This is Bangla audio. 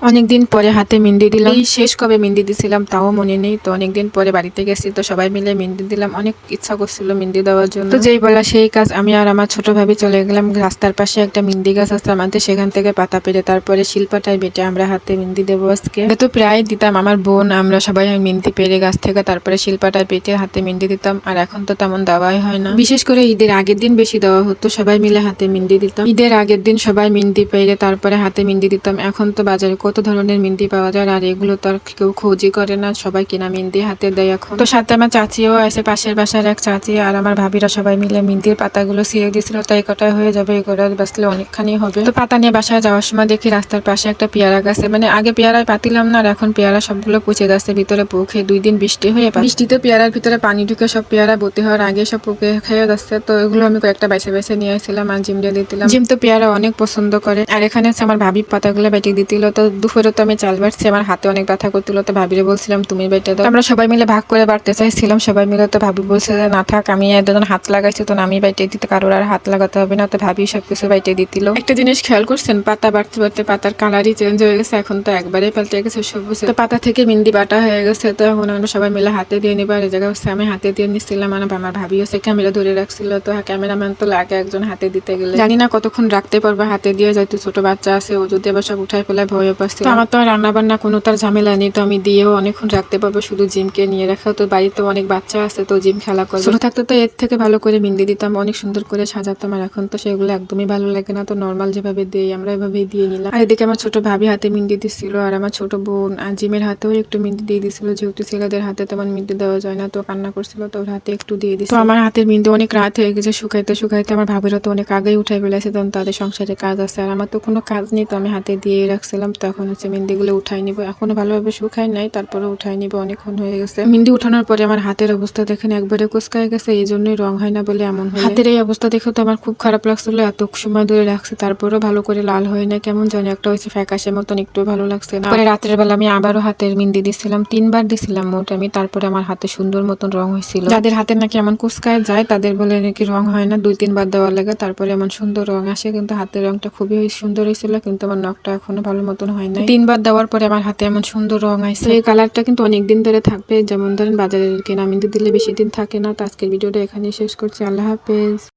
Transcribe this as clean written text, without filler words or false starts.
অনেকদিন পরে হাতে মেহেন্দি দিলাম। এই শেষ কবে মেহেন্দি দিছিলাম তাও মনে নেই। তো অনেকদিন পরে বাড়িতে গেছি, তো সবাই মিলে মেহেন্দি দিলাম। অনেক ইচ্ছা করছিল মেহেন্দি দেওয়ার জন্য। তো যেই বলা সেই কাজ, আমি আর আমার ছোট ভাবি চলে গেলাম রাস্তার পাশে একটা মেহেন্দি গাছ আছে আমাদের, সেখান থেকে পাতা পেরে তারপরে শিলপাটায় বেটে আমরা হাতে মেহেন্দি দেবো আজকে। তো প্রায় দিতাম আমার বোন, আমরা সবাই মেহেন্দি পেরে গাছ থেকে তারপরে শিলপাটায় বেটে হাতে মেহেন্দি দিতাম। আর এখন তো তেমন দেওয়াই হয় না, বিশেষ করে ঈদের আগের দিন বেশি দেওয়া হতো, সবাই মিলে হাতে মেহেন্দি দিতাম। ঈদের আগের দিন সবাই মেহেন্দি পেরে তারপরে হাতে মেহেন্দি দিতাম। এখন তো বাজারে কত ধরনের মেহেন্দি পাওয়া যায়, আর এগুলো তো আর কেউ খোঁজই করে না, সবাই কিনা মেহেন্দি হাতে দেয় এখন। তো সাথে আমার চাচিও আছে, পাশের বাসার এক চাচি আর আমার ভাবিরা সবাই মিলে মেহেন্দির পাতাগুলো ছিঁড়ে দিয়েছিল। তাই কটাই হয়ে যাবে, এগুলো বাঁচলে অনেকখানি হবে। তো পাতা নিয়ে বাসায় যাওয়ার সময় দেখি রাস্তার পাশে একটা পেয়ারা গাছ, মানে আগে পেয়ারায় পাতিলাম না, আর এখন পেয়ারা সবগুলো পচে যাচ্ছে ভিতরে পোকে। 2 দিন বৃষ্টি হয়ে বৃষ্টিতে পেয়ারার ভিতরে পানি ঢুকে সব পেয়ারা বতি হওয়ার আগে সব পোকে খেয়ে যাচ্ছে। তো এগুলো আমি কয়েকটা বাইছে বাইছে নিয়ে আসছিলাম আর জিম দিয়ে দিতেলাম। জিম তো পেয়ারা অনেক পছন্দ করে। আর এখানে হচ্ছে আমার ভাবি পাতাগুলো বেটে দিতেছিল। তো দুপুরে তো আমি চাল বাড়ছি, আমার হাতে অনেক ব্যথা করছিল, তো ভাবিরে বলছিলাম তুমি বেটে দাও। আমরা সবাই মিলে ভাগ করে বাড়তে চাইছিলাম সবাই মিলে, তো ভাবি বলছে যে না থাক, আমি একজন হাত লাগাইছি, তো আমি বাইটে দিতে, কারোর আর হাত লাগাতে হবে না। তো ভাবি সবকিছু বাইটে দিতেছিল। একটা জিনিস খেয়াল করছেন, পাতা বাড়তে বাড়তে পাতার কালারই চেঞ্জ হয়ে গেছে, এখন তো একবারে পাল্টে গেছে সবুজ। তো পাতা থেকে মেহেন্দি বাটা হয়ে গেছে, তো এখন আমরা সবাই মিলে হাতে দিয়ে নিবার। এই জায়গায় হচ্ছে আমি হাতে দিয়ে নিচ্ছিলাম, আর আমার ভাবি হচ্ছে ক্যামেরা ধরে রাখছিল। তো ক্যামেরাম্যান তো লাগে একজন হাতে দিতে গেলে, জানি না কতক্ষণ রাখতে পারবে হাতে দিয়ে, যেহেতু ছোট বাচ্চা আছে, ও যদি আবার সব উঠাই ফেলায় ভয় পাচ্ছিল। তো আমার তো আর রান্না বান্না কোনো তার ঝামেলা নেই, তো আমি দিয়েও অনেকক্ষণ রাখতে পারবো, শুধু জিমকে নিয়ে রাখা। তো বাড়িতে অনেক বাচ্চা আছে, তো জিম খেলা করবে। ছোট থাকতে তো এর থেকে ভালো করে মেহেন্দি দিতাম, অনেক সুন্দর করে সাজাতাম, আর এখন তো সেগুলো একদমই ভালো লাগে না। তো নর্মাল যেভাবে দিই আমরা এভাবেই দিয়ে নিলাম। আর এদিকে আমার ছোট ভাবি হাতে মেহেন্দি দিচ্ছিল, আর আমার ছোট বোন আর জিমের হাতেও একটু মেহেন্দি দিয়ে দিছিল, যেহেতু ছেলেদের হাতে তেমন মেহেন্দি দেওয়া যায় না, তো কান্না করছিল, তো ওর হাতে একটু দিয়ে দিচ্ছিল। তো আমার হাতের মেহেন্দি অনেক রাত হয়ে গেছে শুকাইতে শুকাইতে, আমার ভাবিরা তো অনেক আগেই উঠাই ফেলেছে, তখন তাদের সংসারে কাজ আছে, আর আমার তো কোনো কাজ নেই, তো আমি হাতে দিয়ে রাখছিলাম। তখন হচ্ছে মেহেন্দিগুলো উঠাই নিবো, এখনো ভালোভাবে শুকাই নাই, তারপরে উঠাই নিবো, অনেকক্ষণ হয়ে গেছে। মেহেন্দি উঠানোর পরে আমার হাতের অবস্থা দেখেন একবারে কুচকায় গেছে, এই জন্যই রং হয় না বলে এমন হয়। হাতের এই অবস্থা দেখে তো আমার খুব খারাপ লাগছিল, এত সময় ধরে রাখছে তারপরেও ভালো করে লাল হয় না, কেমন জানি একটা হয়েছে ফ্যাকাশে মতন, একটু ভালো লাগছে না। পরে রাতের বেলা আমি আবারও হাতের মেহেন্দি দিছিলাম, 3বার দিছিলাম মোট আমি, তারপরে আমার হাতে সুন্দর মতন রং হয়েছিল। যাদের হাতে নাকি এমন কুচকায় যায় তাদের বলে নাকি রং হয় না, 2-3 বার দেওয়ার লাগে তারপরে এমন সুন্দর রং আসে। কিন্তু হাতের রংটা খুবই সুন্দর হয়েছিল, কিন্তু আমার নখটা এখনো ভালো মতন হয় না। 3বার দেওয়ার পরে আমার হাতে এমন সুন্দর রং আসছে। এই কালারটা কিন্তু অনেকদিন ধরে থাকবে, যেমন ধরেন বাজারের কেনা মেহেন্দি দিলে বেশি দিন থাকে না। তো আজকের ভিডিওটা এখানেই শেষ করছি, আল্লাহ হাফেজ।